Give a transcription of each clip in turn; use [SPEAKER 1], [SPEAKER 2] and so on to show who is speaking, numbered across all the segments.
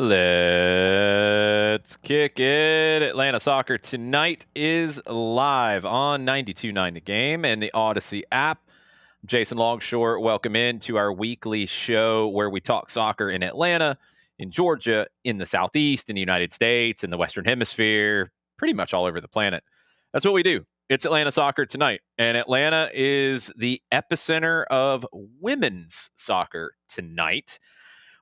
[SPEAKER 1] Let's kick it. Atlanta Soccer Tonight is live on 92.9 The Game and the Odyssey app. Jason Longshore, welcome in to our weekly show where we talk soccer in Atlanta, in Georgia, in the Southeast, in the United States, in the Western Hemisphere, pretty much all over the planet. That's what we do. It's Atlanta Soccer Tonight, and Atlanta is the epicenter of women's soccer tonight,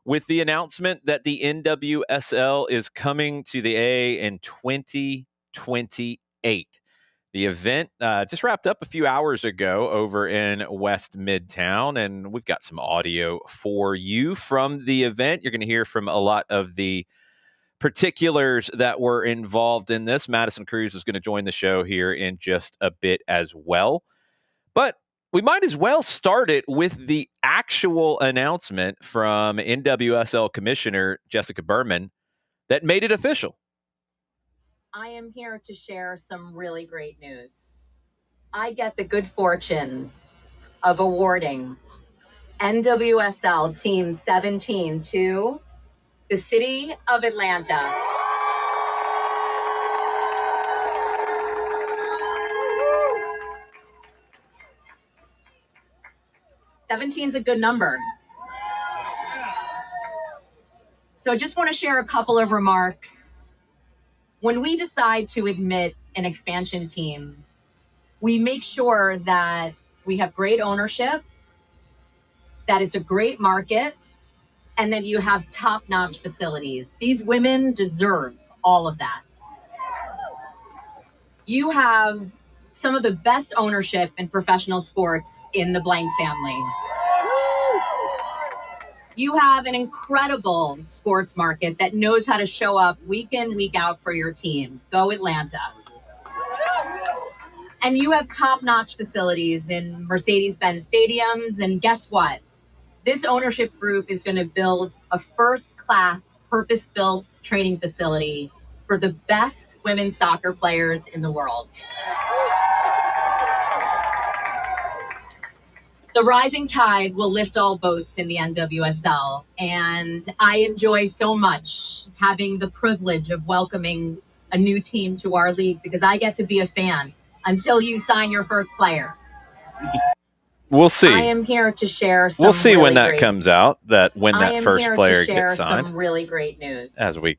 [SPEAKER 1] with the announcement that the NWSL is coming to the A in 2028. The event just wrapped up a few hours ago over in West Midtown, and we've got some audio for you from the event. You're going to hear from a lot of the particulars that were involved in this. Madison Cruz is going to join the show here in just a bit as well. But we might as well start it with the actual announcement from NWSL Commissioner Jessica Berman that made it official.
[SPEAKER 2] I am here to share some really great news. I get the good fortune of awarding NWSL Team 17 to the City of Atlanta. Seventeen's a good number. So I just want to share a couple of remarks. When we decide to admit an expansion team, we make sure that we have great ownership, that it's a great market, and that you have top-notch facilities. These women deserve all of that. You have some of the best ownership in professional sports in the Blank family. You have an incredible sports market that knows how to show up week in, week out for your teams. Go Atlanta. And you have top-notch facilities in Mercedes-Benz stadiums. And guess what? This ownership group is going to build a first-class, purpose-built training facility for the best women's soccer players in the world. The rising tide will lift all boats in the NWSL, and I enjoy so much having the privilege of welcoming a new team to our league because I get to be a fan until you sign your first player.
[SPEAKER 1] We'll see.
[SPEAKER 2] I am here to share some
[SPEAKER 1] We'll see
[SPEAKER 2] really
[SPEAKER 1] when that
[SPEAKER 2] great,
[SPEAKER 1] comes out, when that first player
[SPEAKER 2] to share
[SPEAKER 1] gets signed.
[SPEAKER 2] some really great news.
[SPEAKER 1] As we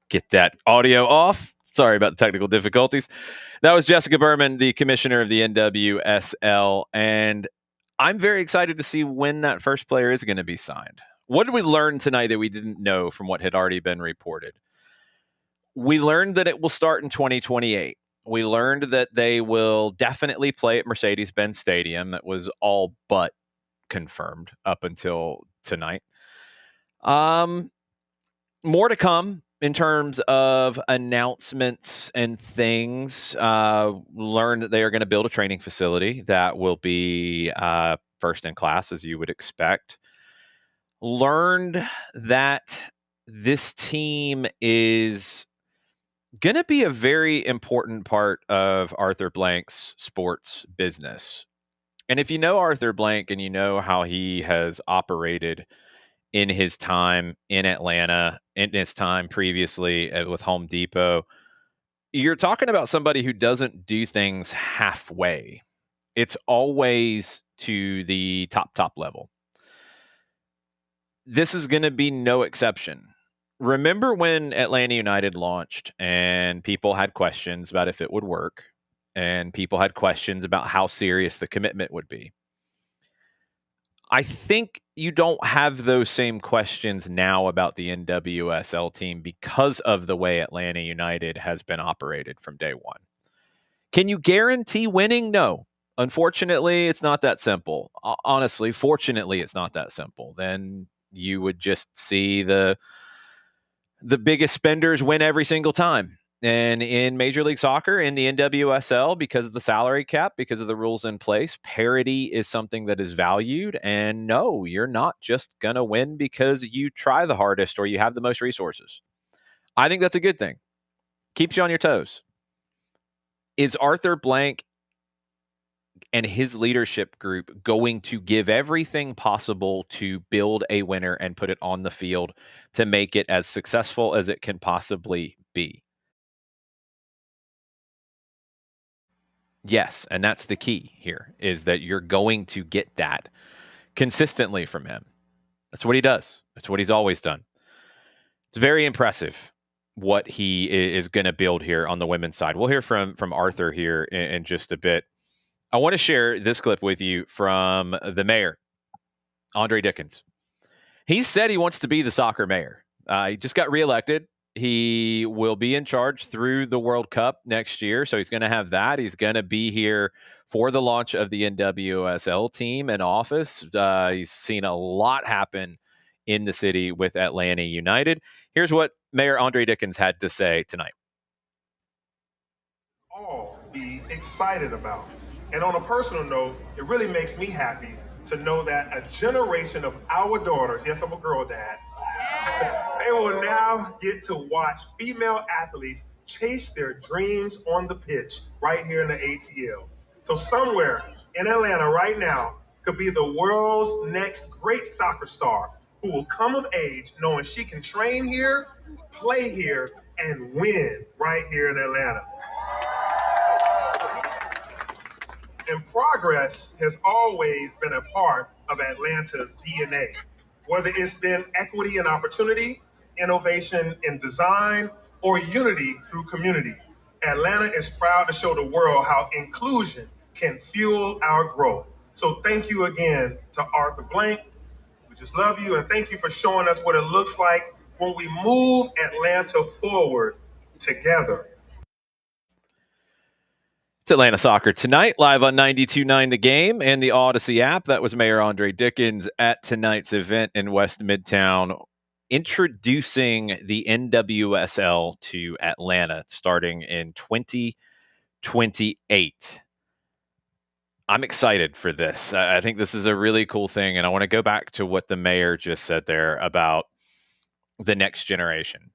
[SPEAKER 1] get that audio off. Sorry about the technical difficulties. That was Jessica Berman, the commissioner of the NWSL, and I'm very excited to see when that first player is going to be signed. What did we learn tonight that we didn't know from what had already been reported? We learned that it will start in 2028. We learned that they will definitely play at Mercedes-Benz Stadium. That was all but confirmed up until tonight. More to come in terms of announcements and things. Learned that they are going to build a training facility that will be first in class, as you would expect. Learned that this team is going to be a very important part of Arthur Blank's sports business. And if you know Arthur Blank and you know how he has operated in his time in Atlanta, in his time previously with Home Depot, you're talking about somebody who doesn't do things halfway. It's always to the top level. This is going to be no exception. Remember when Atlanta United launched and people had questions about if it would work, and people had questions about how serious the commitment would be? I think you don't have those same questions now about the NWSL team because of the way Atlanta United has been operated from day one. Can you guarantee winning? No. Unfortunately, it's not that simple. Honestly, fortunately, it's not that simple. Then you would just see the biggest spenders win every single time. And in Major League Soccer, in the NWSL, because of the salary cap, because of the rules in place, parity is something that is valued. And no, you're not just going to win because you try the hardest or you have the most resources. I think that's a good thing. Keeps you on your toes. Is Arthur Blank and his leadership group going to give everything possible to build a winner and put it on the field to make it as successful as it can possibly be? Yes, and that's the key here, is that you're going to get that consistently from him. That's what he does. That's what he's always done. It's very impressive what he is going to build here on the women's side. We'll hear from Arthur here in just a bit. I want to share this clip with you from the mayor, Andre Dickens. He said he wants to be the soccer mayor. He just got reelected. He will be in charge through the World Cup next year. So he's going to have that. He's going to be here for the launch of the NWSL team in office. He's seen a lot happen in the city with Atlanta United. Here's what Mayor Andre Dickens had to say tonight.
[SPEAKER 3] All be excited about. And on a personal note, it really makes me happy to know that a generation of our daughters, yes, I'm a girl dad, they will now get to watch female athletes chase their dreams on the pitch right here in the ATL. So somewhere in Atlanta right now could be the world's next great soccer star who will come of age knowing she can train here, play here, and win right here in Atlanta. And progress has always been a part of Atlanta's DNA, whether it's been equity and opportunity, innovation in design, or unity through community. Atlanta is proud to show the world how inclusion can fuel our growth. So thank you again to Arthur Blank. We just love you, and thank you for showing us what it looks like when we move Atlanta forward together.
[SPEAKER 1] It's Atlanta Soccer Tonight, live on 92.9 The Game and the Odyssey app. That was Mayor Andre Dickens at tonight's event in West Midtown, introducing the NWSL to Atlanta starting in 2028. I'm excited for this. I think this is a really cool thing, and I want to go back to what the mayor just said there about the next generation.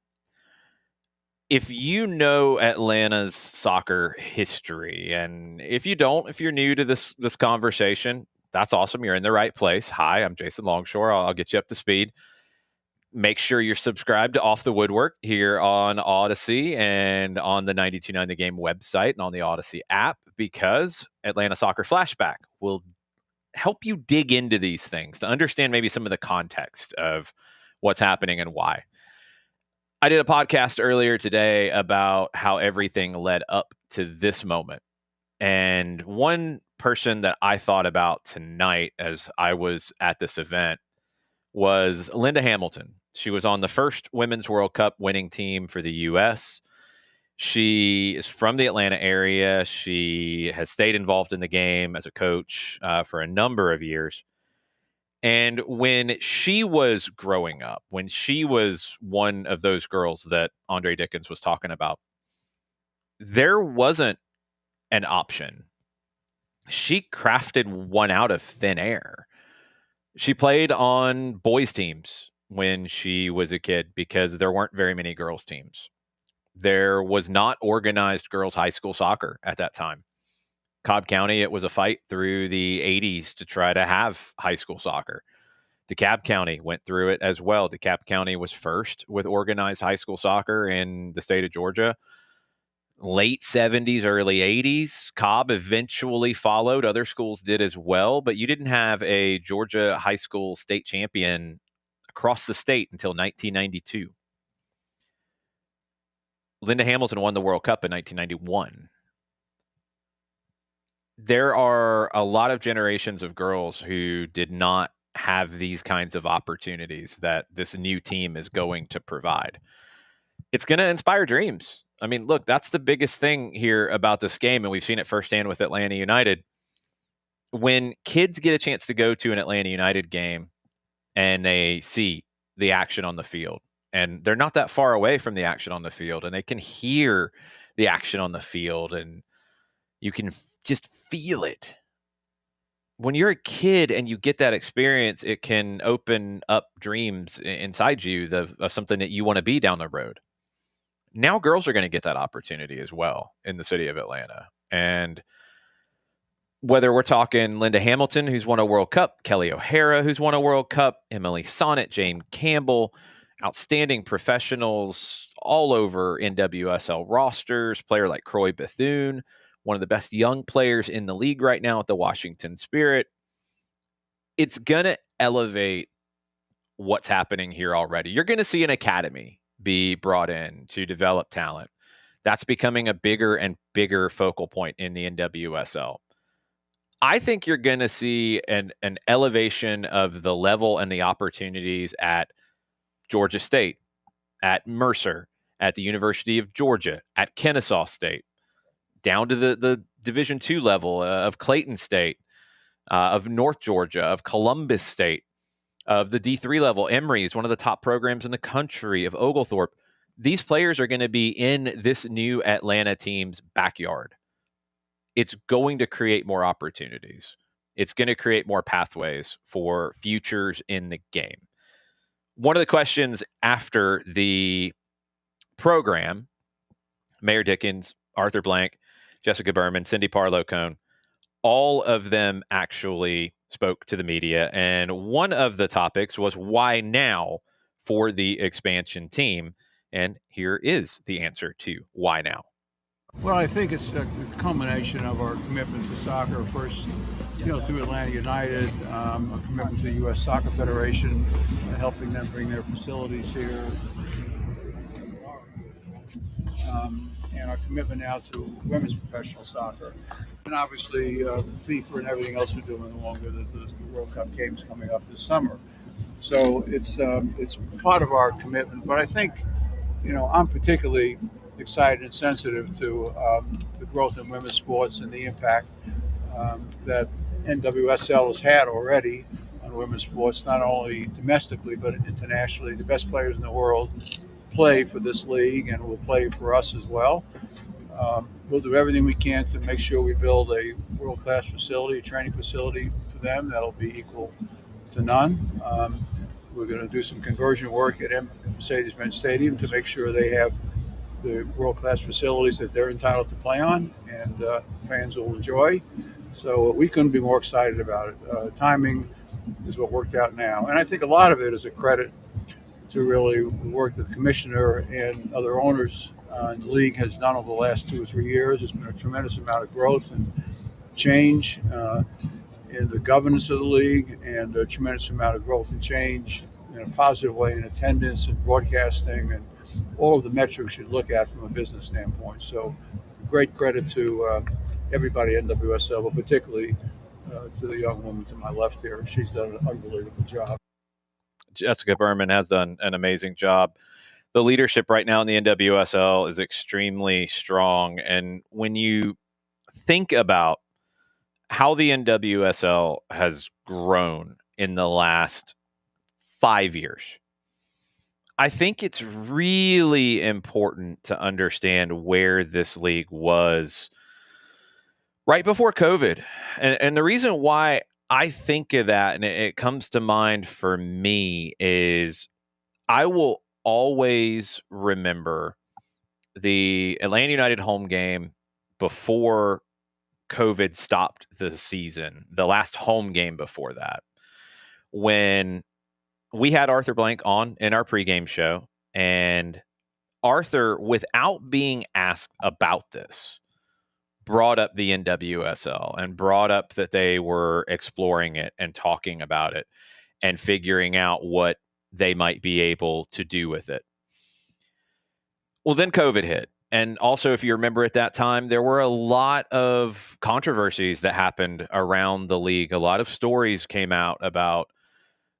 [SPEAKER 1] If you know Atlanta's soccer history, and if you don't, if you're new to this conversation, that's awesome. You're in the right place. Hi, I'm Jason Longshore. I'll get you up to speed. Make sure you're subscribed to Off the Woodwork here on Odyssey and on the 92.9 The Game website and on the Odyssey app, because Atlanta Soccer Flashback will help you dig into these things to understand maybe some of the context of what's happening and why. I did a podcast earlier today about how everything led up to this moment. And one person that I thought about tonight as I was at this event was Linda Hamilton. She was on the first Women's World Cup winning team for the U.S. She is from the Atlanta area. She has stayed involved in the game as a coach for a number of years. And when she was growing up, when she was one of those girls that Andre Dickens was talking about, there wasn't an option. She crafted one out of thin air. She played on boys' teams when she was a kid because there weren't very many girls' teams. There was not organized girls' high school soccer at that time. Cobb County, it was a fight through the 80s to try to have high school soccer. DeKalb County went through it as well. DeKalb County was first with organized high school soccer in the state of Georgia. Late 70s, early 80s. Cobb eventually followed. Other schools did as well, but you didn't have a Georgia high school state champion across the state until 1992. Linda Hamilton won the World Cup in 1991. There are a lot of generations of girls who did not have these kinds of opportunities that this new team is going to provide. It's going to inspire dreams. I mean, look, that's the biggest thing here about this game, and we've seen it firsthand with Atlanta United. When kids get a chance to go to an Atlanta United game and they see the action on the field, and they're not that far away from the action on the field, and they can hear the action on the field, and you can just feel it. When you're a kid and you get that experience, it can open up dreams inside you of something that you want to be down the road. Now girls are going to get that opportunity as well in the city of Atlanta. And Whether we're talking Linda Hamilton, who's won a World Cup, Kelly O'Hara, who's won a World Cup, Emily Sonnet, Jane Campbell, outstanding professionals all over NWSL rosters, player like Croy Bethune, one of the best young players in the league right now at the Washington Spirit. It's going to elevate what's happening here already. You're going to see an academy be brought in to develop talent. That's becoming a bigger and bigger focal point in the NWSL. I think you're going to see an elevation of the level and the opportunities at Georgia State, at Mercer, at the University of Georgia, at Kennesaw State, down to the Division II level of Clayton State, of North Georgia, of Columbus State, of the D3 level. Emory is one of the top programs in the country, of Oglethorpe. These players are going to be in this new Atlanta team's backyard. It's going to create more opportunities. It's going to create more pathways for futures in the game. One of the questions after the program, Mayor Dickens, Arthur Blank, Jessica Berman, Cindy Parlow-Cone, all of them actually spoke to the media. And one of the topics was why now for the expansion team. And here is the answer to why now.
[SPEAKER 4] Well, I think it's a culmination of our commitment to soccer. First, through Atlanta United, a commitment to the U.S. Soccer Federation, helping them bring their facilities here, and our commitment now to women's professional soccer, and obviously FIFA and everything else we're doing along with the World Cup games coming up this summer. So it's part of our commitment. But I think, I'm particularly excited and sensitive to the growth in women's sports and the impact that NWSL has had already on women's sports, not only domestically but internationally. The best players in the world play for this league and will play for us as well. We'll do everything we can to make sure we build a world-class facility, a training facility for them that'll be equal to none. We're going to do some conversion work at Mercedes-Benz Stadium to make sure they have the world-class facilities that they're entitled to play on and fans will enjoy. So we couldn't be more excited about it. Timing is what worked out now. And I think a lot of it is a credit to really the work that the commissioner and other owners in the league has done over the last 2 or 3 years. There's been a tremendous amount of growth and change in the governance of the league, and a tremendous amount of growth and change in a positive way in attendance and broadcasting and all of the metrics you look at from a business standpoint. So great credit to everybody at NWSL, but particularly to the young woman to my left here. She's done an unbelievable job.
[SPEAKER 1] Jessica Berman has done an amazing job. The leadership right now in the NWSL is extremely strong. And when you think about how the NWSL has grown in the last 5 years, I think it's really important to understand where this league was right before COVID. And the reason why I think of that, and it comes to mind for me, is I will always remember the Atlanta United home game before COVID stopped the season, the last home game before that, when we had Arthur Blank on in our pregame show, and Arthur, without being asked about this, brought up the NWSL and brought up that they were exploring it and talking about it and figuring out what they might be able to do with it. Well, then COVID hit. And also, if you remember at that time, there were a lot of controversies that happened around the league. A lot of stories came out about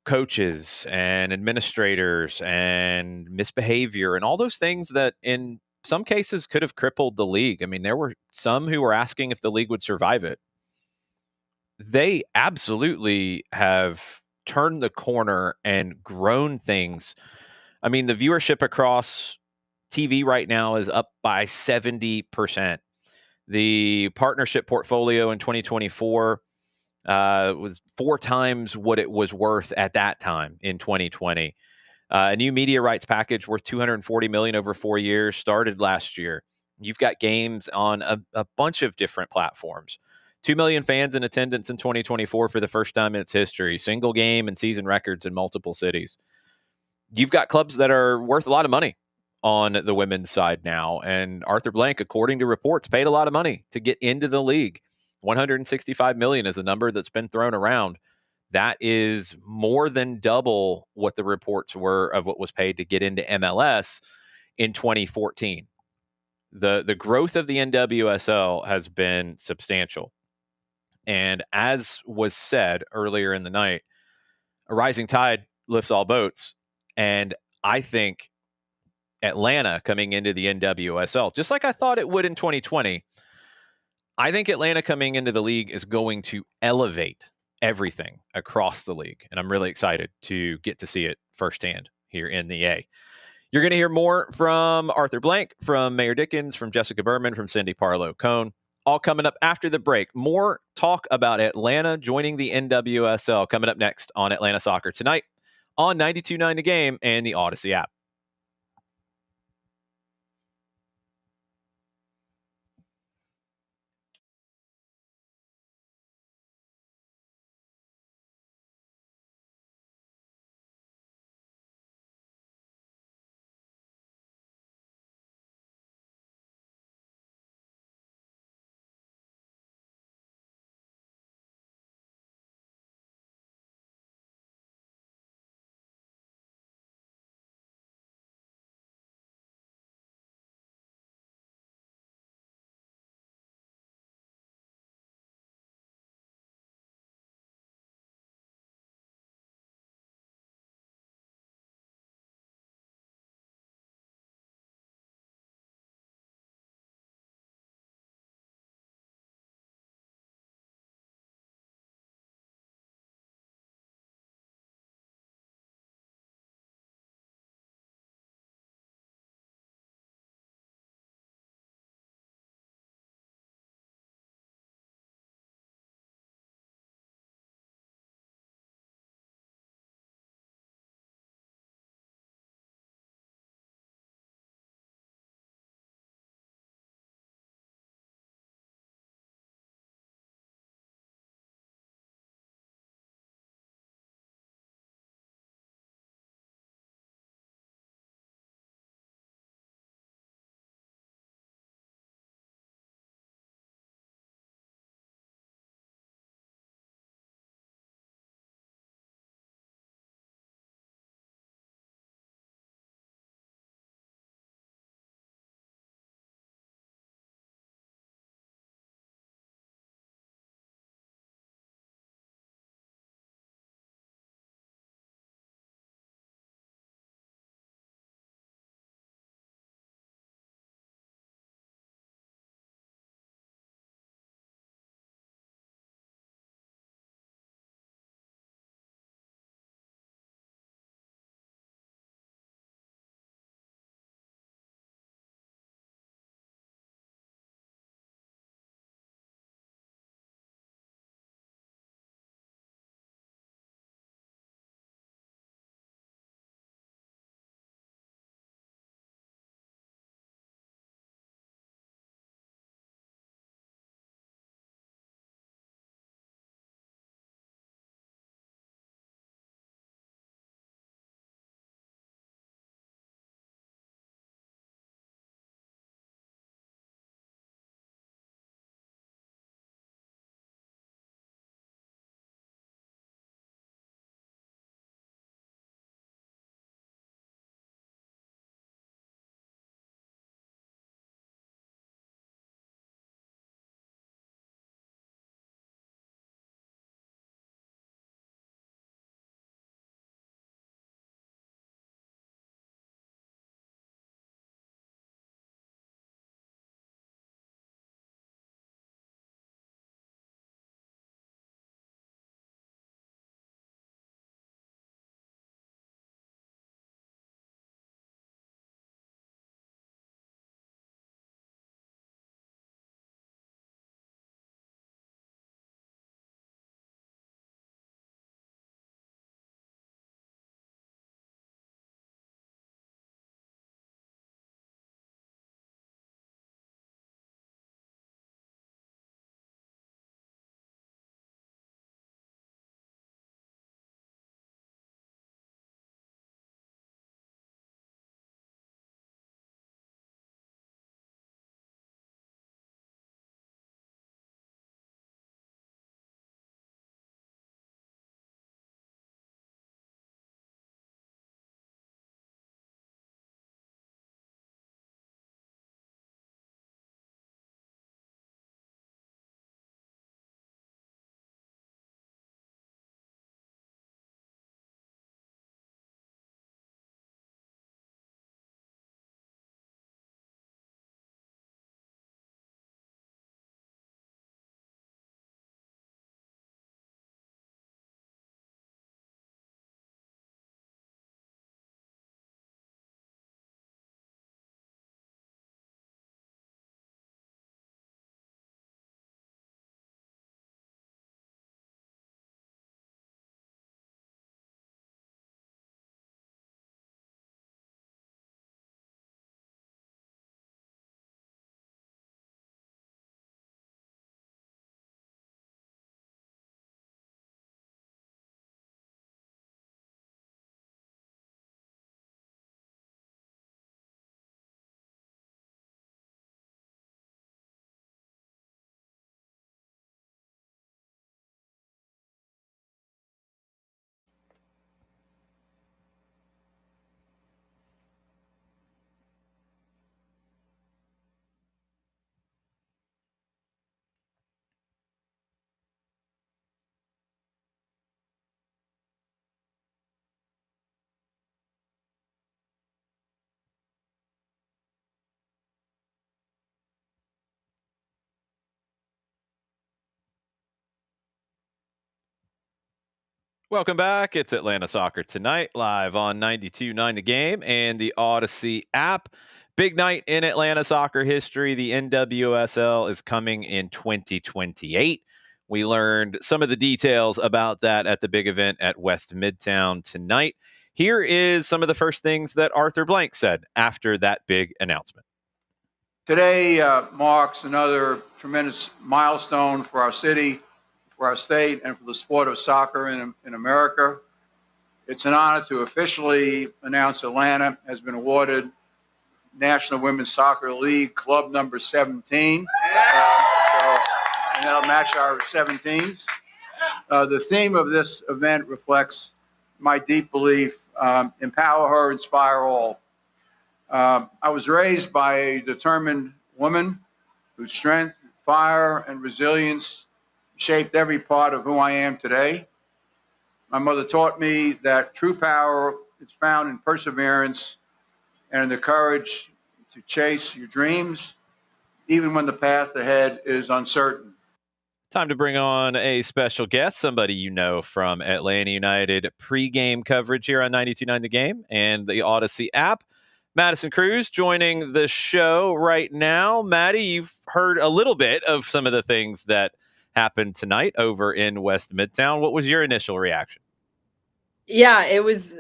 [SPEAKER 1] coaches and administrators and misbehavior and all those things that in some cases could have crippled the league. I mean, there were some who were asking if the league would survive it. They absolutely have turned the corner and grown things. I mean, the viewership across TV right now is up by 70%. The partnership portfolio in 2024 was 4 times what it was worth at that time in 2020. A new media rights package worth $240 million over 4 years started last year. You've got games on a bunch of different platforms. 2 million fans in attendance in 2024 for the first time in its history, single game and season records in multiple cities. You've got clubs that are worth a lot of money on the women's side now. And Arthur Blank, according to reports, paid a lot of money to get into the league. 165 million is a number that's been thrown around. That is more than double what the reports were of what was paid to get into MLS in 2014. The growth of the NWSL has been substantial. And as was said earlier in the night, a rising tide lifts all boats. And I think Atlanta coming into the NWSL, just like I thought it would in 2020, I think Atlanta coming into the league is going to elevate everything across the league. And I'm really excited to get to see it firsthand here in the A. You're going to hear more from Arthur Blank, from Mayor Dickens, from Jessica Berman, from Cindy Parlow-Cone, all coming up after the break. More talk about Atlanta joining the NWSL coming up next on Atlanta Soccer Tonight on 92.9 The Game and the Odyssey app. Welcome back. It's Atlanta Soccer Tonight, live on 92.9 The Game and the Odyssey app. Big night in Atlanta soccer history. The NWSL is coming in 2028. We learned some of the details about that at the big event at West Midtown tonight. Here is some of the first things that Arthur Blank said after that big announcement.
[SPEAKER 4] Today marks another tremendous milestone for our city, for our state, and for the sport of soccer in America. It's an honor to officially announce Atlanta has been awarded National Women's Soccer League Club number 17. And that'll match our 17s. The theme of this event reflects my deep belief, empower her, inspire all. I was raised by a determined woman whose strength, fire, and resilience shaped every part of who I am today. My mother taught me that true power is found in perseverance and in the courage to chase your dreams, even when the path ahead is uncertain.
[SPEAKER 1] Time to bring on a special guest, somebody you know from Atlanta United pregame coverage here on 92.9 The Game and the Odyssey app. Madison Cruz joining the show right now. Maddie, you've heard a little bit of some of the things that happened tonight over in West Midtown. What was your initial reaction?
[SPEAKER 5] Yeah, it was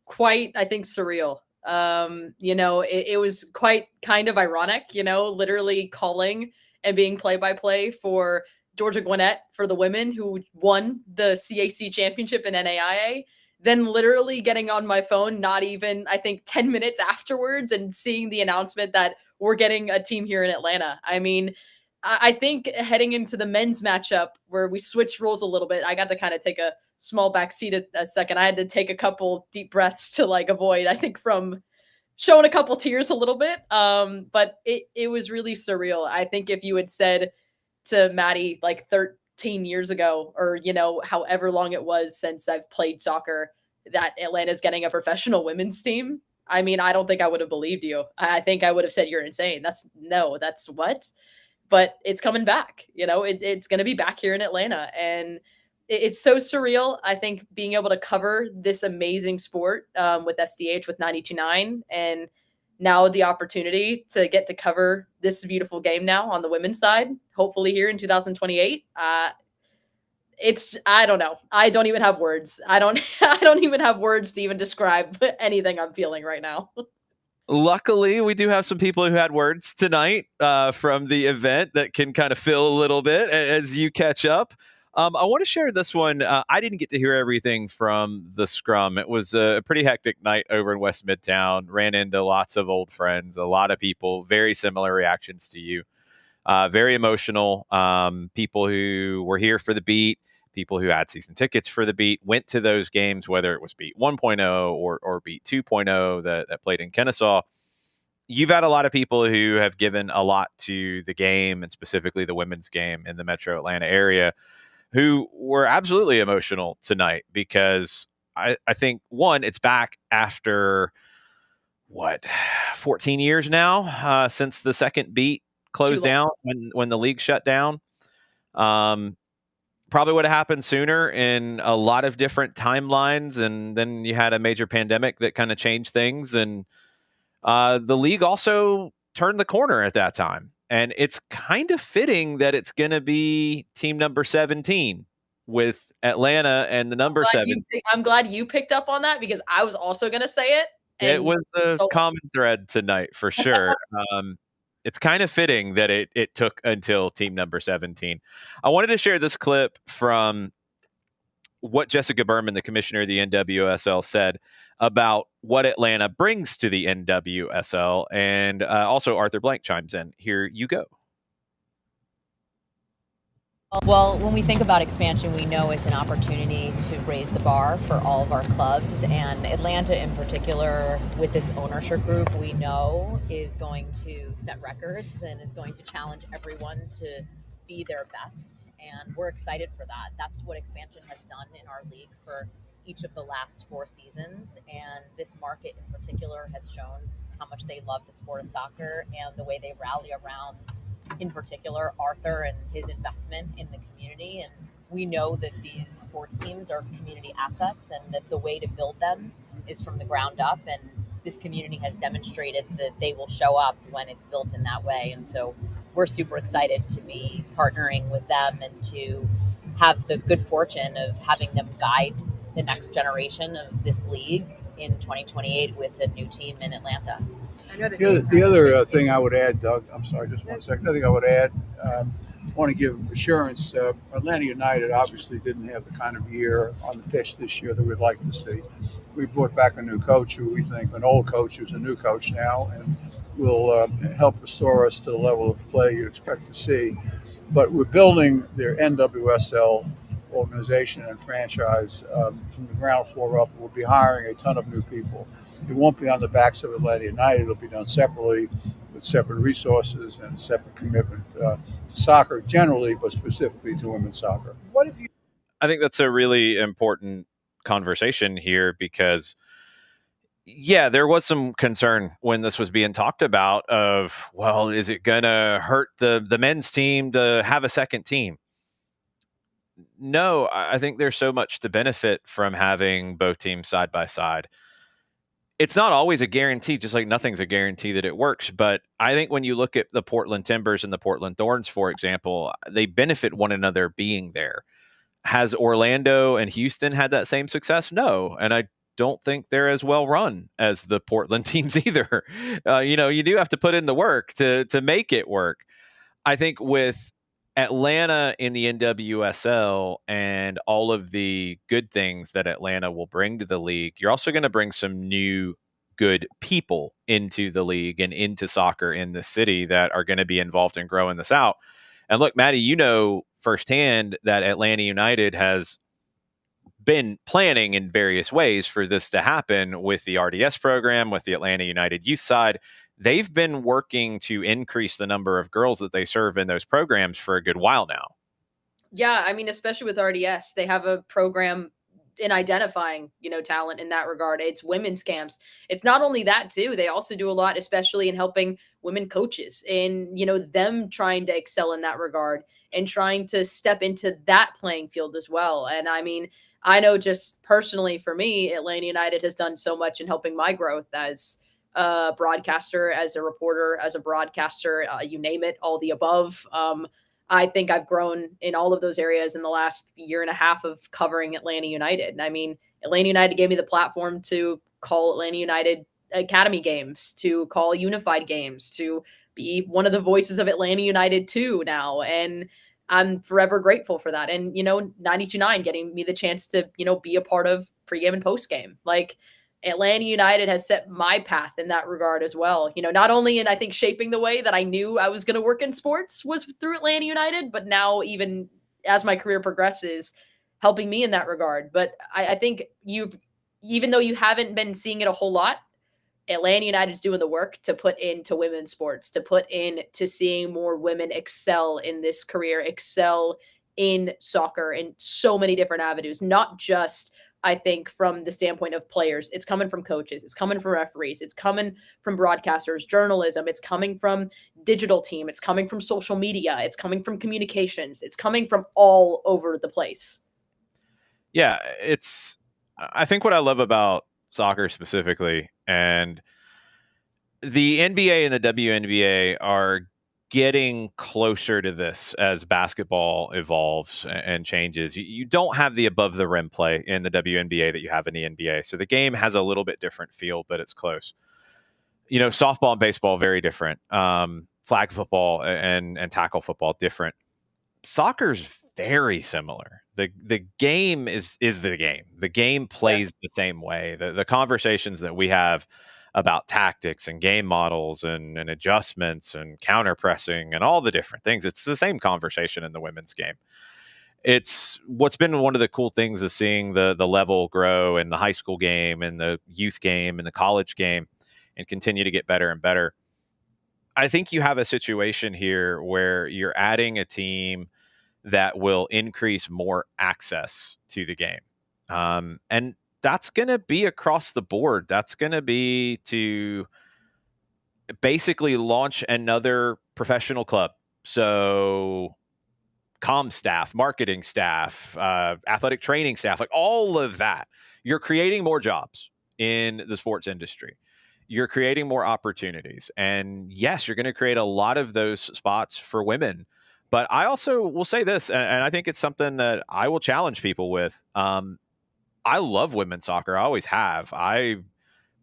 [SPEAKER 5] quite, I think, surreal. It was quite kind of ironic, literally calling and being play-by-play for Georgia Gwinnett for the women who won the CAC championship in NAIA, then literally getting on my phone, not even, I think, 10 minutes afterwards and seeing the announcement that we're getting a team here in Atlanta. I mean, I think heading into the men's matchup where we switched roles a little bit, I got to kind of take a small backseat a second. I had to take a couple deep breaths to avoid, I think, from showing a couple tears a little bit. But it was really surreal. I think if you had said to Maddie 13 years ago, or, however long it was since I've played soccer, that Atlanta's getting a professional women's team, I mean, I don't think I would have believed you. I think I would have said, you're insane. That's what? But it's coming back, it's going to be back here in Atlanta. And it's so surreal. I think being able to cover this amazing sport with SDH, with 92.9, and now the opportunity to get to cover this beautiful game now on the women's side, hopefully here in 2028. I don't know. I don't even have words. I don't even have words to even describe anything I'm feeling right now.
[SPEAKER 1] Luckily, we do have some people who had words tonight from the event that can kind of fill a little bit as you catch up. I want to share this one. I didn't get to hear everything from the scrum. It was a pretty hectic night over in West Midtown. Ran into lots of old friends, a lot of people, very similar reactions to you. Very emotional. People who were here for the beat, people who had season tickets for the beat, went to those games, whether it was beat 1.0 or beat 2.0 that played in Kennesaw. You've had a lot of people who have given a lot to the game, and specifically the women's game in the metro Atlanta area, who were absolutely emotional tonight because I think, one, it's back after, 14 years now since the second beat closed down when the league shut down. Probably would have happened sooner in a lot of different timelines, and then you had a major pandemic that kind of changed things, and the league also turned the corner at that time. And it's kind of fitting that it's going to be team number 17 with Atlanta and the number 7.
[SPEAKER 5] I'm glad you picked up on that because I was also going to say it.
[SPEAKER 1] It was a common thread tonight for sure. It's kind of fitting that it took until team number 17. I wanted to share this clip from what Jessica Berman, the commissioner of the NWSL, said about what Atlanta brings to the NWSL. And also Arthur Blank chimes in. Here you go.
[SPEAKER 2] Well, when we think about expansion, we know it's an opportunity to raise the bar for all of our clubs, and Atlanta in particular, with this ownership group, we know is going to set records and is going to challenge everyone to be their best, and we're excited for that. That's what expansion has done in our league for each of the last 4 seasons, and this market in particular has shown how much they love the sport of soccer and the way they rally around, in particular, Arthur and his investment in the community. And we know that these sports teams are community assets and that the way to build them is from the ground up. And this community has demonstrated that they will show up when it's built in that way. And so we're super excited to be partnering with them and to have the good fortune of having them guide the next generation of this league in 2028 with a new team in Atlanta.
[SPEAKER 4] The other thing I would add, Doug, I'm sorry, just one second. Another thing I would add, I want to give assurance. Atlanta United obviously didn't have the kind of year on the pitch this year that we'd like to see. We brought back a new coach who we think, an old coach who's a new coach now, and will help restore us to the level of play you expect to see. But we're building their NWSL organization and franchise from the ground floor up. We'll be hiring a ton of new people. It won't be on the backs of Atlanta United. It'll be done separately with separate resources and separate commitment to soccer generally, but specifically to women's soccer. What have you?
[SPEAKER 1] I think that's a really important conversation here because, yeah, there was some concern when this was being talked about of, well, is it going to hurt the men's team to have a second team? No, I think there's so much to benefit from having both teams side by side. It's not always a guarantee, just like nothing's a guarantee that it works. But I think when you look at the Portland Timbers and the Portland Thorns, for example, they benefit one another being there. Has Orlando and Houston had that same success? No. And I don't think they're as well run as the Portland teams either. You do have to put in the work to make it work. I think with Atlanta in the NWSL and all of the good things that Atlanta will bring to the league, you're also going to bring some new good people into the league and into soccer in the city that are going to be involved in growing this out. And look, Maddie, you know firsthand that Atlanta United has been planning in various ways for this to happen with the RDS program, with the Atlanta United youth side. They've been working to increase the number of girls that they serve in those programs for a good while now.
[SPEAKER 5] Yeah, I mean, especially with RDS, they have a program in identifying, talent in that regard. It's women's camps. It's not only that too. They also do a lot, especially in helping women coaches and, them trying to excel in that regard and trying to step into that playing field as well. And I mean, I know just personally for me, Atlanta United has done so much in helping my growth as a broadcaster, as a reporter, as a broadcaster, you name it, all the above. I think I've grown in all of those areas in the last year and a half of covering Atlanta United. I mean, Atlanta United gave me the platform to call Atlanta United Academy games, to call Unified games, to be one of the voices of Atlanta United too now. And I'm forever grateful for that. And, 92.9 getting me the chance to, be a part of pregame and postgame. Like, Atlanta United has set my path in that regard as well. Not only in, I think, shaping the way that I knew I was going to work in sports was through Atlanta United, but now even as my career progresses, helping me in that regard. But I think even though you haven't been seeing it a whole lot, Atlanta United is doing the work to put into women's sports, to put into seeing more women excel in this career, excel in soccer in so many different avenues, not just I think from the standpoint of players. It's coming from coaches. It's coming from referees. It's coming from broadcasters, journalism. It's coming from digital team. It's coming from social media. It's coming from communications. It's coming from all over the place.
[SPEAKER 1] Yeah, I think what I love about soccer specifically, and the NBA and the WNBA are getting closer to this as basketball evolves and changes. You don't have the above the rim play in the WNBA that you have in the NBA. So the game has a little bit different feel, but it's close. Softball and baseball, very different. Flag football and tackle football, different. Soccer's very similar. The game is the game. The game plays the same way. The conversations that we have about tactics and game models and adjustments and counter pressing and all the different things. It's the same conversation in the women's game. It's what's been one of the cool things is seeing the level grow in the high school game and the youth game and the college game and continue to get better and better. I think you have a situation here where you're adding a team that will increase more access to the game. And that's going to be across the board. That's going to be to basically launch another professional club. So comm staff, marketing staff, athletic training staff, like all of that. You're creating more jobs in the sports industry. You're creating more opportunities. And yes, you're going to create a lot of those spots for women. But I also will say this, and I think it's something that I will challenge people with. I love women's soccer. I always have. I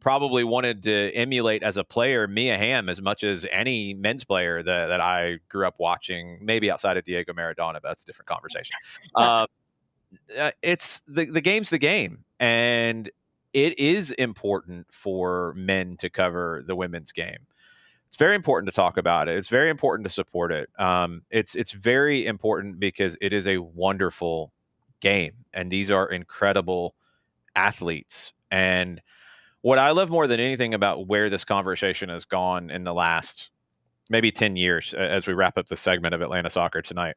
[SPEAKER 1] probably wanted to emulate as a player Mia Hamm as much as any men's player that I grew up watching, maybe outside of Diego Maradona, but that's a different conversation. Um, it's the game's the game, and it is important for men to cover the women's game. It's very important to talk about it. It's very important to support it. It's very important because it is a wonderful game, and these are incredible athletes. And what I love more than anything about where this conversation has gone in the last maybe 10 years, as we wrap up the segment of Atlanta Soccer tonight.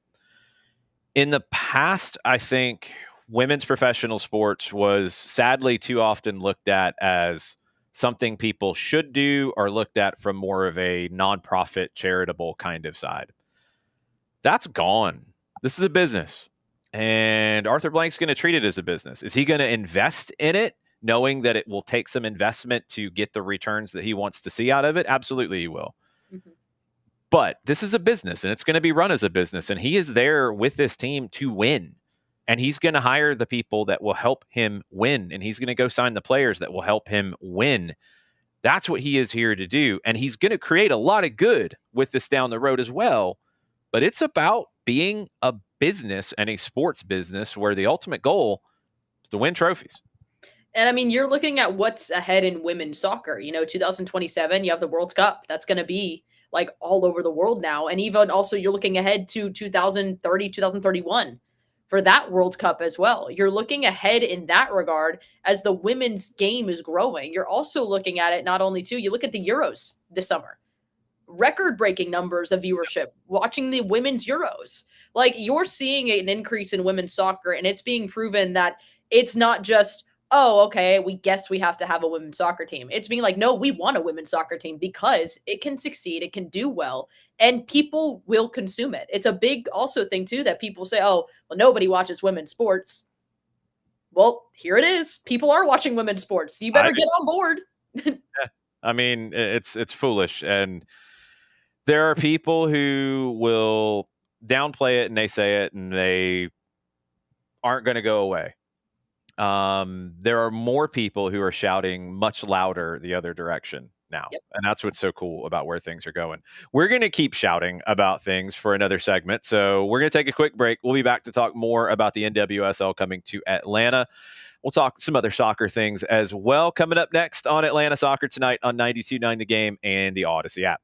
[SPEAKER 1] In the past, I think women's professional sports was sadly too often looked at as something people should do or looked at from more of a nonprofit charitable kind of side. That's gone. This is a business. And Arthur Blank's going to treat it as a business. Is he going to invest in it, knowing that it will take some investment to get the returns that he wants to see out of it? Absolutely, he will. Mm-hmm. But this is a business, and it's going to be run as a business. And he is there with this team to win. And he's going to hire the people that will help him win. And he's going to go sign the players that will help him win. That's what he is here to do. And he's going to create a lot of good with this down the road as well. But it's about being a business and a sports business where the ultimate goal is to win trophies.
[SPEAKER 5] And I mean, you're looking at what's ahead in women's soccer. 2027, you have the World Cup. That's going to be like all over the world now. And even also, you're looking ahead to 2030, 2031 for that World Cup as well. You're looking ahead in that regard as the women's game is growing. You're also looking at it not only you look at the Euros this summer. Record-breaking numbers of viewership watching the women's Euros. Like, you're seeing an increase in women's soccer, and it's being proven that it's not just, oh, okay, we guess we have to have a women's soccer team. It's being like, no, we want a women's soccer team because it can succeed, it can do well, and people will consume it. It's a big also thing, too, that people say, oh, well, nobody watches women's sports. Well, here it is. People are watching women's sports. You better get on board.
[SPEAKER 1] Yeah. I mean, it's foolish, and there are people who will downplay it and they say it and they aren't going to go away. There are more people who are shouting much louder the other direction now. Yep. And that's what's so cool about where things are going. We're going to keep shouting about things for another segment. So we're going to take a quick break. We'll be back to talk more about the NWSL coming to Atlanta. We'll talk some other soccer things as well. Coming up next on Atlanta Soccer Tonight on 92.9 The Game and the Odyssey app.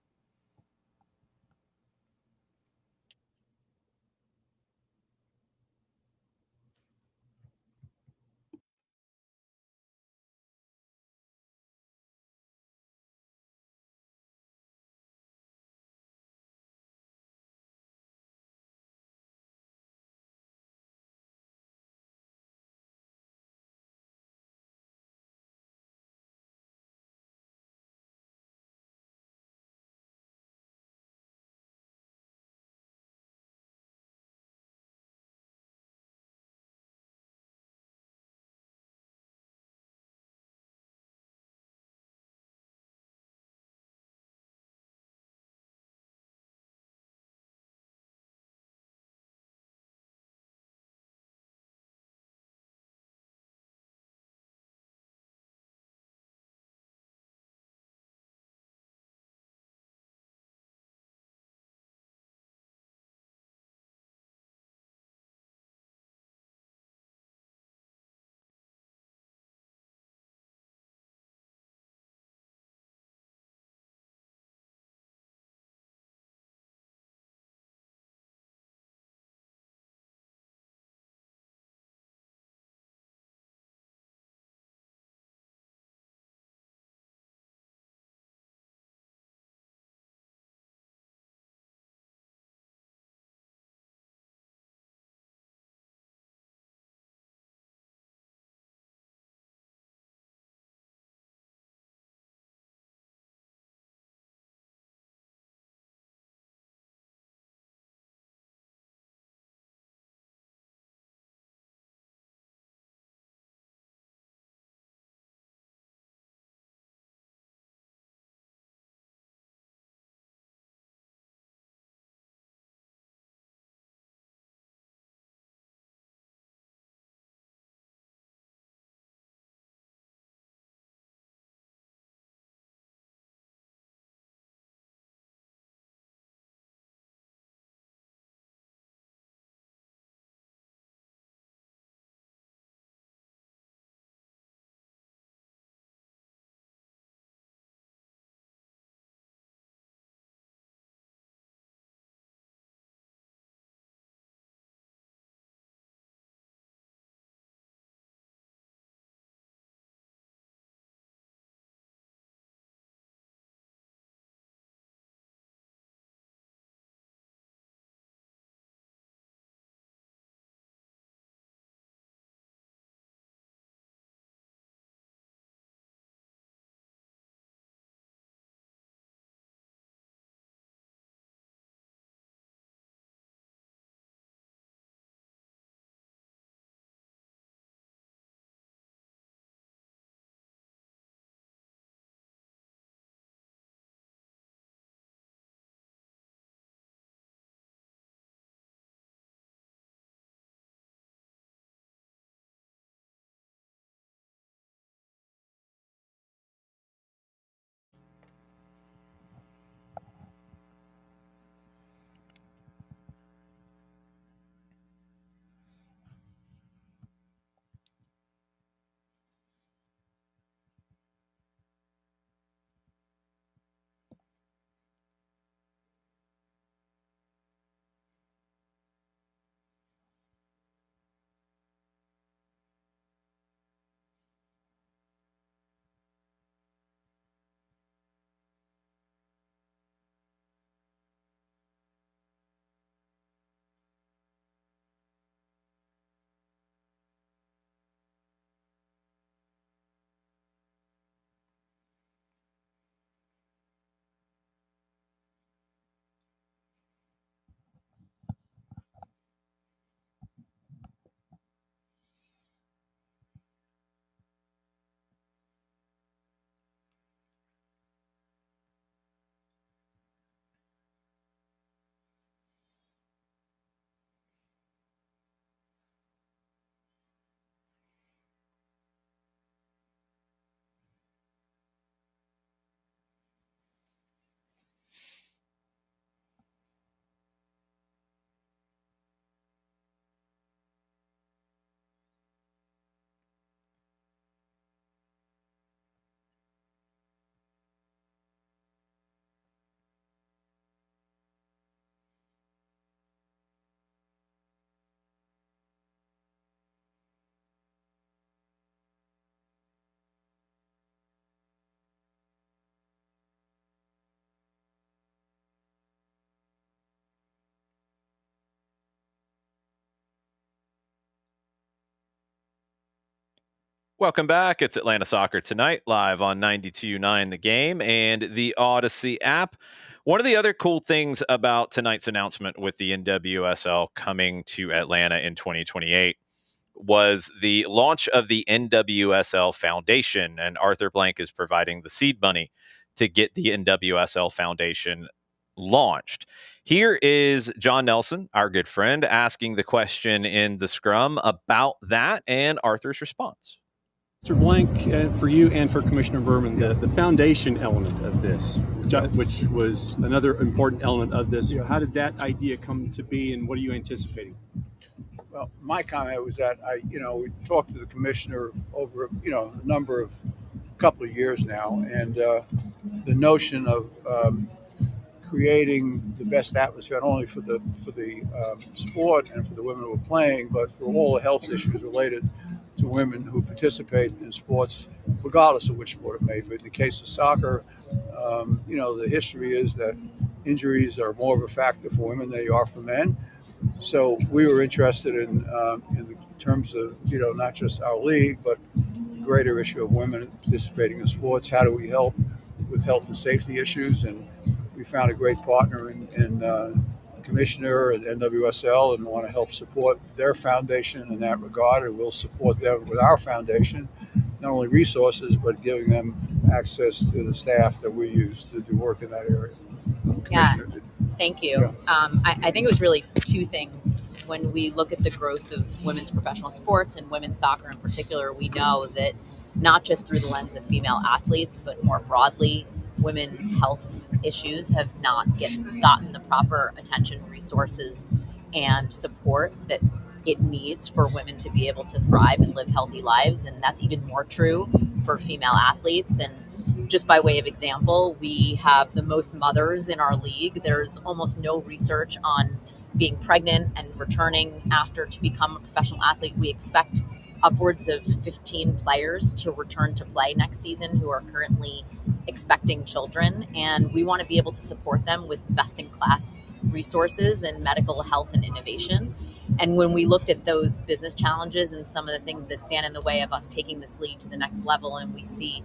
[SPEAKER 1] Welcome back. It's Atlanta Soccer Tonight, live on 92.9 The Game and the Odyssey app. One of the other cool things about tonight's announcement with the NWSL coming to Atlanta in 2028 was the launch of the NWSL Foundation, and Arthur Blank is providing the seed money to get the NWSL Foundation launched. Here is John Nelson, our good friend, asking the question in the scrum about that and Arthur's response.
[SPEAKER 6] Mr. Blank, for you and for Commissioner Berman, the foundation element of this, which was another important element of this, how did that idea come to be, and what are you anticipating?
[SPEAKER 4] Well, my comment was that we talked to the commissioner over a couple of years now, and the notion of creating the best atmosphere not only for the sport and for the women who are playing, but for all the health issues related to women who participate in sports, regardless of which sport it may be. In the case of soccer, the history is that injuries are more of a factor for women than they are for men. So we were interested in terms of not just our league, but the greater issue of women participating in sports. How do we help with health and safety issues? And we found a great partner in Commissioner at NWSL, and want to help support their foundation in that regard. And we'll support them with our foundation, not only resources, but giving them access to the staff that we use to do work in that area.
[SPEAKER 2] Yeah. Thank you. I think it was really two things. When we look at the growth of women's professional sports and women's soccer in particular, we know that not just through the lens of female athletes, but more broadly, women's health issues have not gotten the proper attention, resources, and support that it needs for women to be able to thrive and live healthy lives. And that's even more true for female athletes. And just by way of example, we have the most mothers in our league. There's almost no research on being pregnant and returning after to become a professional athlete. We expect upwards of 15 players to return to play next season who are currently expecting children, and we want to be able to support them with best-in-class resources and medical health and innovation. And when we looked at those business challenges and some of the things that stand in the way of us taking this league to the next level, and we see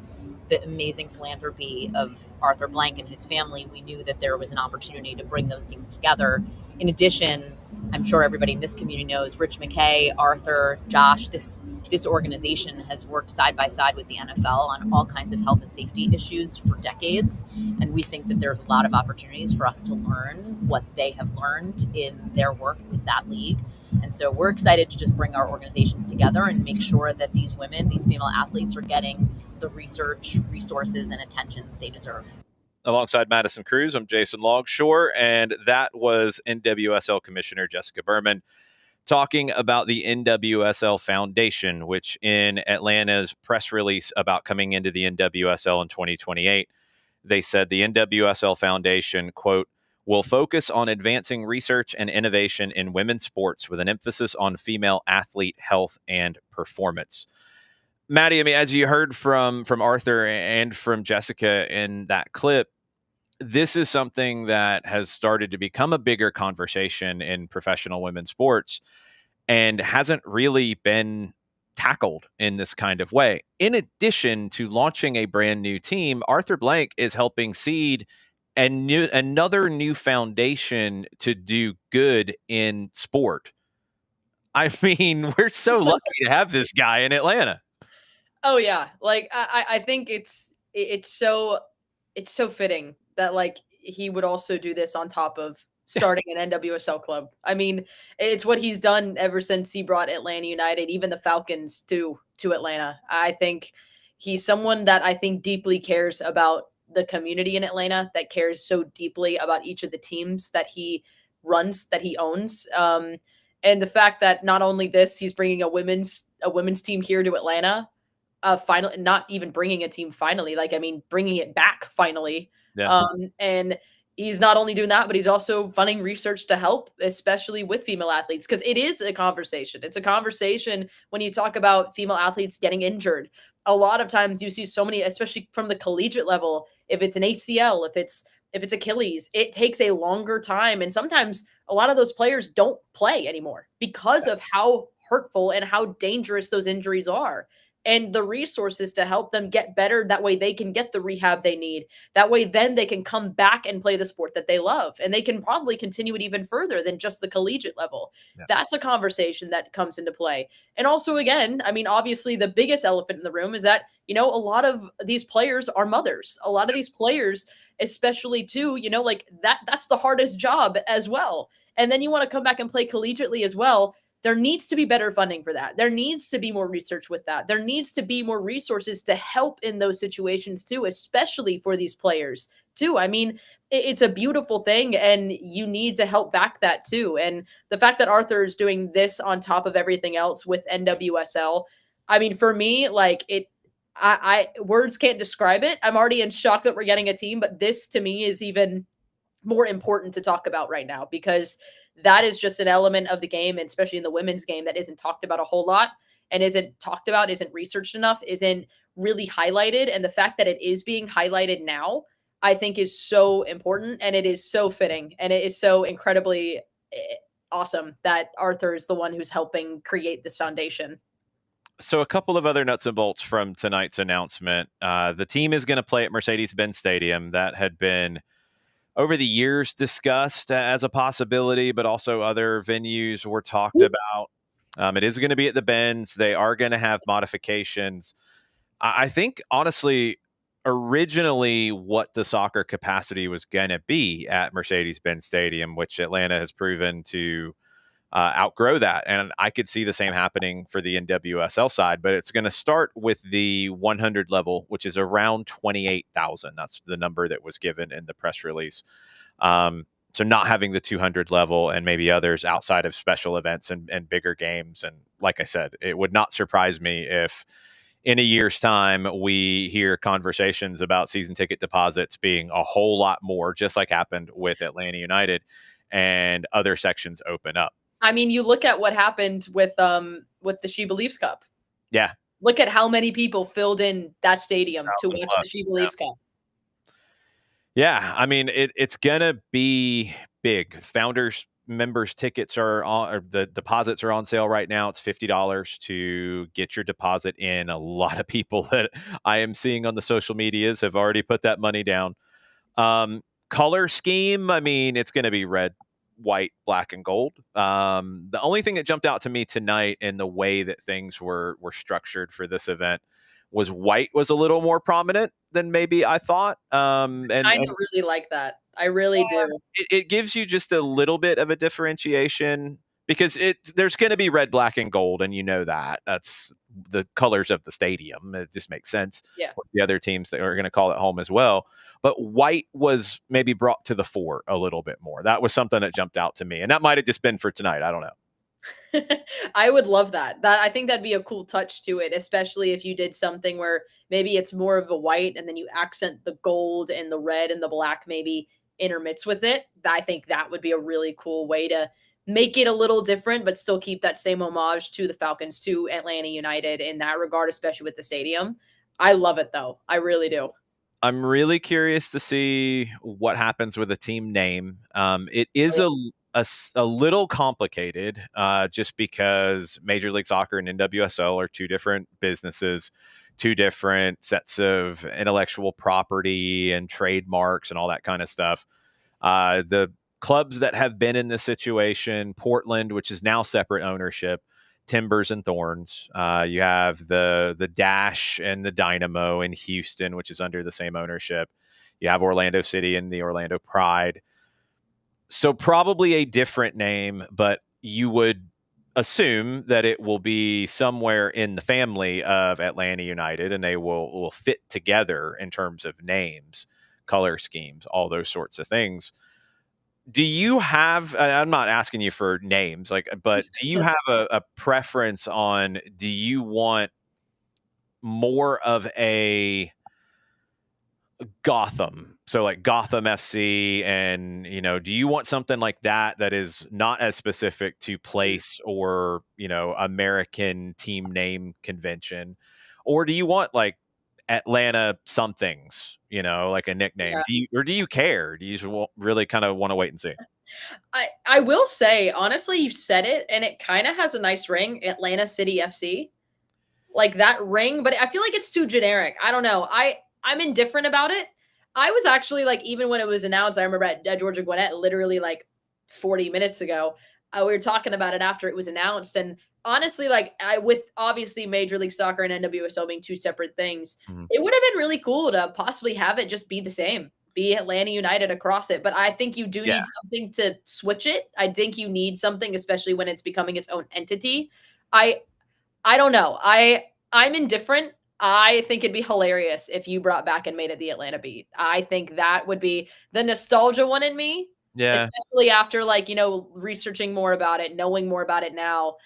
[SPEAKER 2] the amazing philanthropy of Arthur Blank and his family, we knew that there was an opportunity to bring those teams together. In addition, I'm sure everybody in this community knows Rich McKay, Arthur, Josh. This organization has worked side by side with the NFL on all kinds of health and safety issues for decades. And we think that there's a lot of opportunities for us to learn what they have learned in their work with that league. And so we're excited to just bring our organizations together and make sure that these women, these female athletes, are getting the research, resources, and attention they deserve.
[SPEAKER 1] Alongside Madison Cruz, I'm Jason Longshore, and that was NWSL Commissioner Jessica Berman talking about the NWSL Foundation, which in Atlanta's press release about coming into the NWSL in 2028, they said the NWSL Foundation, quote, will focus on advancing research and innovation in women's sports with an emphasis on female athlete health and performance. Maddie, I mean, as you heard from Arthur and from Jessica in that clip, this is something that has started to become a bigger conversation in professional women's sports and hasn't really been tackled in this kind of way. In addition to launching a brand new team, Arthur Blank is helping seed another new foundation to do good in sport. I mean, we're so lucky to have this guy in Atlanta.
[SPEAKER 5] Oh yeah, like I think it's so fitting that like he would also do this on top of starting an NWSL club. I mean, it's what he's done ever since he brought Atlanta United, even the Falcons to Atlanta. I think he's someone that I think deeply cares about the community in Atlanta, that cares so deeply about each of the teams that he runs, that he owns. And the fact that not only this, he's bringing a women's team here to Atlanta. Finally, not even bringing a team finally, like, I mean, bringing it back finally.
[SPEAKER 1] Yeah.
[SPEAKER 5] And he's not only doing that, but he's also funding research to help, especially with female athletes, because it is a conversation. It's a conversation when you talk about female athletes getting injured. A lot of times you see so many, especially from the collegiate level, if it's an ACL, if it's Achilles, it takes a longer time. And sometimes a lot of those players don't play anymore because of how hurtful and how dangerous those injuries are. and the resources to help them get better. That way they can get the rehab they need. That way then they can come back and play the sport that they love. And they can probably continue it even further than just the collegiate level.
[SPEAKER 1] Yeah.
[SPEAKER 5] That's a conversation that comes into play. And also, again, I mean, obviously the biggest elephant in the room is that, a lot of these players are mothers. A lot of these players, especially too, like that's the hardest job as well. And then you want to come back and play collegiately as well. There needs to be better funding for that. There needs to be more research with that. There needs to be more resources to help in those situations too, especially for these players too. I mean, it's a beautiful thing, and you need to help back that too. And the fact that Arthur is doing this on top of everything else with NWSL, I mean, for me, like I words can't describe it. I'm already in shock that we're getting a team, but this to me is even more important to talk about right now, because that is just an element of the game, and especially in the women's game, that isn't talked about a whole lot, and isn't talked about, isn't researched enough, isn't really highlighted. And the fact that it is being highlighted now, I think, is so important, and it is so fitting, and it is so incredibly awesome that Arthur is the one who's helping create this foundation.
[SPEAKER 1] So a couple of other nuts and bolts from tonight's announcement. The team is going to play at Mercedes-Benz Stadium. That had been over the years discussed as a possibility, but also other venues were talked about. It is going to be at the Benz. They are going to have modifications. I think, honestly, originally what the soccer capacity was going to be at Mercedes-Benz Stadium, which Atlanta has proven to outgrow that. And I could see the same happening for the NWSL side, but it's going to start with the 100 level, which is around 28,000. That's the number that was given in the press release. So not having the 200 level and maybe others outside of special events and bigger games. And like I said, it would not surprise me if in a year's time we hear conversations about season ticket deposits being a whole lot more, just like happened with Atlanta United, and other sections open up.
[SPEAKER 5] I mean, you look at what happened with the She Believes Cup.
[SPEAKER 1] Yeah.
[SPEAKER 5] Look at how many people filled in that stadium to watch the She Believes Cup.
[SPEAKER 1] Yeah, I mean, it's gonna be big. Founders members tickets are on, or the deposits are on sale right now. It's $50 to get your deposit in. A lot of people that I am seeing on the social medias have already put that money down. Color scheme, I mean, it's going to be red, white, black, and gold. The only thing that jumped out to me tonight in the way that things were structured for this event was white was a little more prominent than maybe I thought.
[SPEAKER 5] I really like that. I really do.
[SPEAKER 1] It gives you just a little bit of a differentiation, because there's going to be red, black, and gold, and you know that's the colors of the stadium. It just makes sense.
[SPEAKER 5] Yeah.
[SPEAKER 1] With the other teams that are going to call it home as well. But white was maybe brought to the fore a little bit more. That was something that jumped out to me, and that might have just been for tonight. I don't know.
[SPEAKER 5] I would love that. I think that'd be a cool touch to it, especially if you did something where maybe it's more of a white and then you accent the gold and the red and the black maybe intermix with it. I think that would be a really cool way to make it a little different, but still keep that same homage to the Falcons, to Atlanta United in that regard, especially with the stadium. I love it, though. I really do.
[SPEAKER 1] I'm really curious to see what happens with the team name. It is a little complicated, just because Major League Soccer and NWSL are two different businesses, two different sets of intellectual property and trademarks and all that kind of stuff. The clubs that have been in this situation, Portland, which is now separate ownership, Timbers and Thorns. You have the Dash and the Dynamo in Houston, which is under the same ownership. You have Orlando City and the Orlando Pride. So probably a different name, but you would assume that it will be somewhere in the family of Atlanta United, and they will fit together in terms of names, color schemes, all those sorts of things. Do you have, I'm not asking you for names, but do you have a preference on, do you want more of a Gotham, so like Gotham FC, and do you want something like that is not as specific to place or American team name convention, or do you want like Atlanta somethings, like a nickname? Yeah. Do you care? Do you just really kind of want to wait and see?
[SPEAKER 5] I will say, honestly, you said it, and it kind of has a nice ring, Atlanta City FC. like that ring, but I feel like it's too generic. I don't know. I'm indifferent about it. I was actually like, even when it was announced, I remember at Georgia Gwinnett, literally like 40 minutes ago, we were talking about it after it was announced. And honestly, like with obviously Major League Soccer and NWSL being two separate things,
[SPEAKER 1] Mhm.
[SPEAKER 5] it would have been really cool to possibly have it just be the same, be Atlanta United across it. But I think you do
[SPEAKER 1] Yeah.
[SPEAKER 5] need something to switch it. I think you need something, especially when it's becoming its own entity. I I don't know. I'm indifferent. I think it'd be hilarious if you brought back and made it the Atlanta Beat. I think that would be the nostalgia one in me,
[SPEAKER 1] Yeah.
[SPEAKER 5] especially after like, researching more about it, knowing more about it now.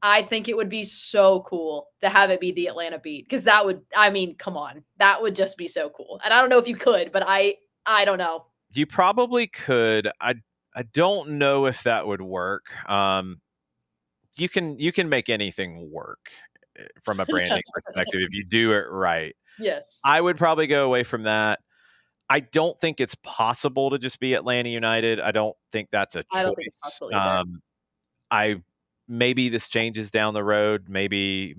[SPEAKER 5] I think it would be so cool to have it be the Atlanta Beat because that would, I mean, come on. That would just be so cool. And I don't know if you could, but I don't know.
[SPEAKER 1] You probably could. I don't know if that would work. You can make anything work from a branding perspective if you do it right.
[SPEAKER 5] Yes.
[SPEAKER 1] I would probably go away from that. I don't think it's possible to just be Atlanta United. I don't think that's a
[SPEAKER 5] I don't think it's
[SPEAKER 1] choice.
[SPEAKER 5] possible either.
[SPEAKER 1] I maybe this changes down the road. Maybe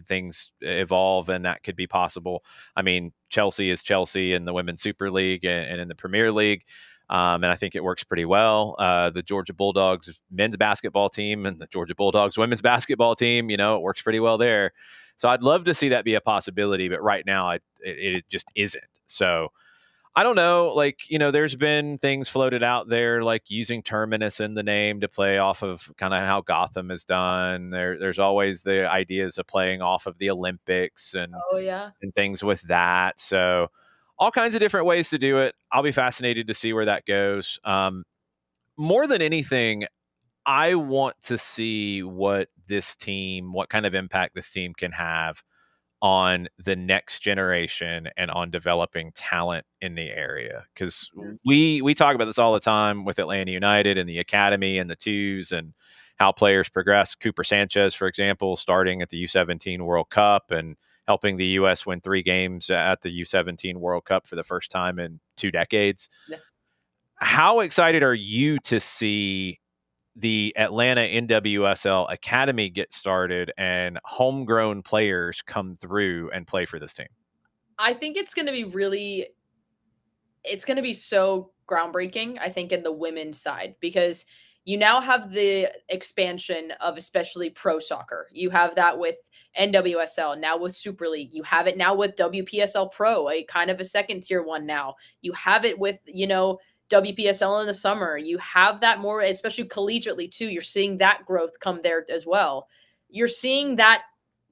[SPEAKER 1] things evolve and that could be possible. I mean, Chelsea is Chelsea in the Women's Super League and in the Premier League. And I think it works pretty well. The Georgia Bulldogs men's basketball team and the Georgia Bulldogs women's basketball team, it works pretty well there. So I'd love to see that be a possibility, but right now it just isn't. So I don't know. Like, there's been things floated out there, like using Terminus in the name to play off of kind of how Gotham is done. There's always the ideas of playing off of the Olympics
[SPEAKER 5] Oh yeah.
[SPEAKER 1] and things with that. So, all kinds of different ways to do it. I'll be fascinated to see where that goes. More than anything, I want to see what kind of impact this team can have on the next generation and on developing talent in the area because we talk about this all the time with Atlanta United and the academy and the twos and how players progress. Cooper Sanchez, for example, starting at the U17 World Cup and helping the U.S. win 3 games at the U17 World Cup for the first time in 2 decades.
[SPEAKER 5] Yeah.
[SPEAKER 1] How excited are you to see the Atlanta NWSL Academy get started and homegrown players come through and play for this team?
[SPEAKER 5] I think it's going to be so groundbreaking, I think, in the women's side because you now have the expansion of especially pro soccer. You have that with NWSL, now with Super League. You have it now with WPSL Pro, a kind of a second tier one now. You have it with, WPSL in the summer. You have that more, especially collegiately too. You're seeing that growth come there as well. You're seeing that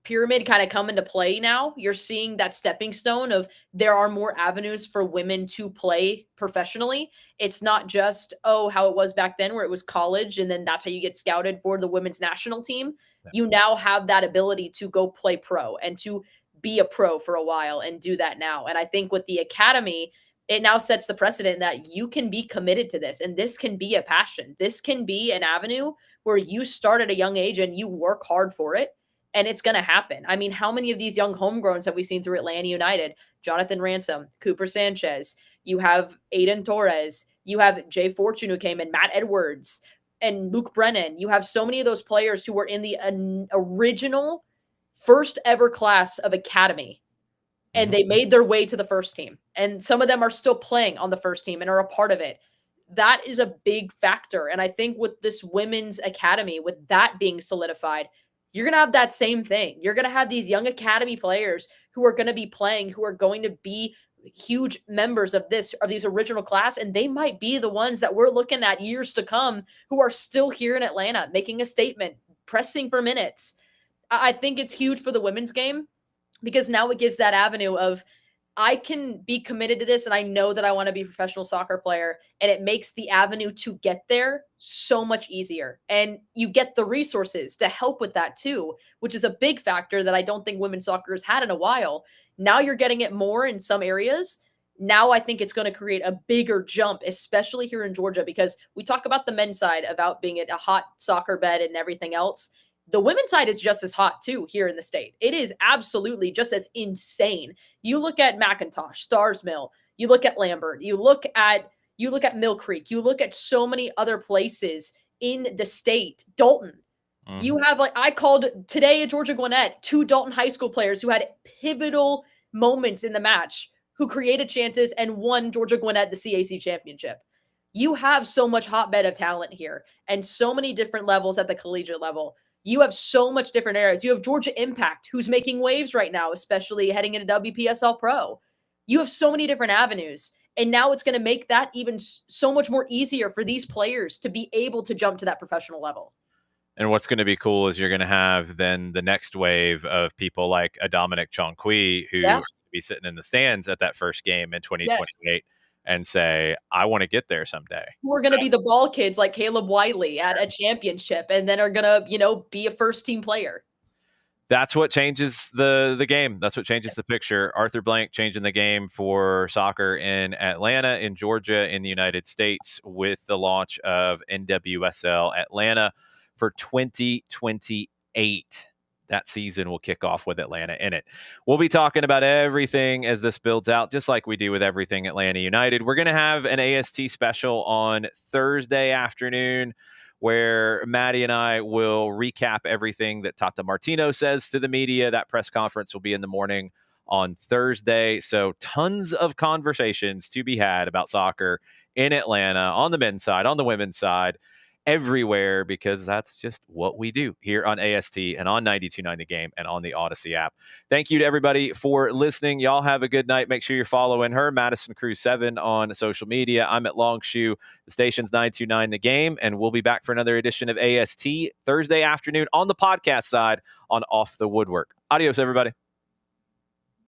[SPEAKER 5] pyramid kind of come into play now. You're seeing that stepping stone of there are more avenues for women to play professionally. It's not just, how it was back then where it was college and then that's how you get scouted for the women's national team.
[SPEAKER 1] Yeah.
[SPEAKER 5] You now have that ability to go play pro and to be a pro for a while and do that now. And I think with the academy, it now sets the precedent that you can be committed to this and this can be a passion. This can be an avenue where you start at a young age and you work hard for it. And it's going to happen. I mean, how many of these young homegrowns have we seen through Atlanta United? Jonathan Ransom, Cooper Sanchez. You have Aiden Torres. You have Jay Fortune who came in, Matt Edwards, and Luke Brennan. You have so many of those players who were in the original first ever class of academy. And they made their way to the first team. And some of them are still playing on the first team and are a part of it. That is a big factor. And I think with this women's academy, with that being solidified, you're going to have that same thing. You're going to have these young academy players who are going to be playing, who are going to be huge members of these original class. And they might be the ones that we're looking at years to come who are still here in Atlanta, making a statement, pressing for minutes. I think it's huge for the women's game because now it gives that avenue of I can be committed to this and I know that I want to be a professional soccer player, and it makes the avenue to get there so much easier. And you get the resources to help with that too, which is a big factor that I don't think women's soccer has had in a while. Now you're getting it more in some areas. Now I think it's going to create a bigger jump, especially here in Georgia, because we talk about the men's side about being a hot soccer bed and everything else. The women's side is just as hot too here in the state. It is absolutely just as insane. You look at McIntosh, Stars Mill, you look at Lambert, you look at Mill Creek, you look at so many other places in the state, Dalton. You have, like, I called today at Georgia Gwinnett 2 Dalton High School players who had pivotal moments in the match, who created chances and won Georgia Gwinnett the CAC championship. You have so much hotbed of talent here and so many different levels at the collegiate level. You have so much different areas. You have Georgia Impact, who's making waves right now, especially heading into WPSL Pro. You have so many different avenues. And now it's going to make that even so much more easier for these players to be able to jump to that professional level.
[SPEAKER 1] And what's going to be cool is you're going to have then the next wave of people like a Dominic Chonqui who are going to be sitting in the stands at that first game in 2028 and say, I want to get there someday.
[SPEAKER 5] Who are going to be the ball kids like Caleb Wiley at a championship and then are going to, be a first team player.
[SPEAKER 1] That's what changes the game. That's what changes the picture. Arthur Blank changing the game for soccer in Atlanta, in Georgia, in the United States with the launch of NWSL Atlanta for 2028. That season will kick off with Atlanta in it. We'll be talking about everything as this builds out, just like we do with everything Atlanta United. We're going to have an AST special on Thursday afternoon, where Maddie and I will recap everything that Tata Martino says to the media. That press conference will be in the morning on Thursday. So tons of conversations to be had about soccer in Atlanta, on the men's side, on the women's side, everywhere, because that's just what we do here on AST and on 92.9 The Game and on the Odyssey app. Thank you to everybody for listening. Y'all have a good night. Make sure you're following her, Madison Cruz 7, on social media. I'm at Longshore. The station's 92.9 The Game, and we'll be back for another edition of AST Thursday afternoon on the podcast side on Off the Woodwork. Adios, everybody.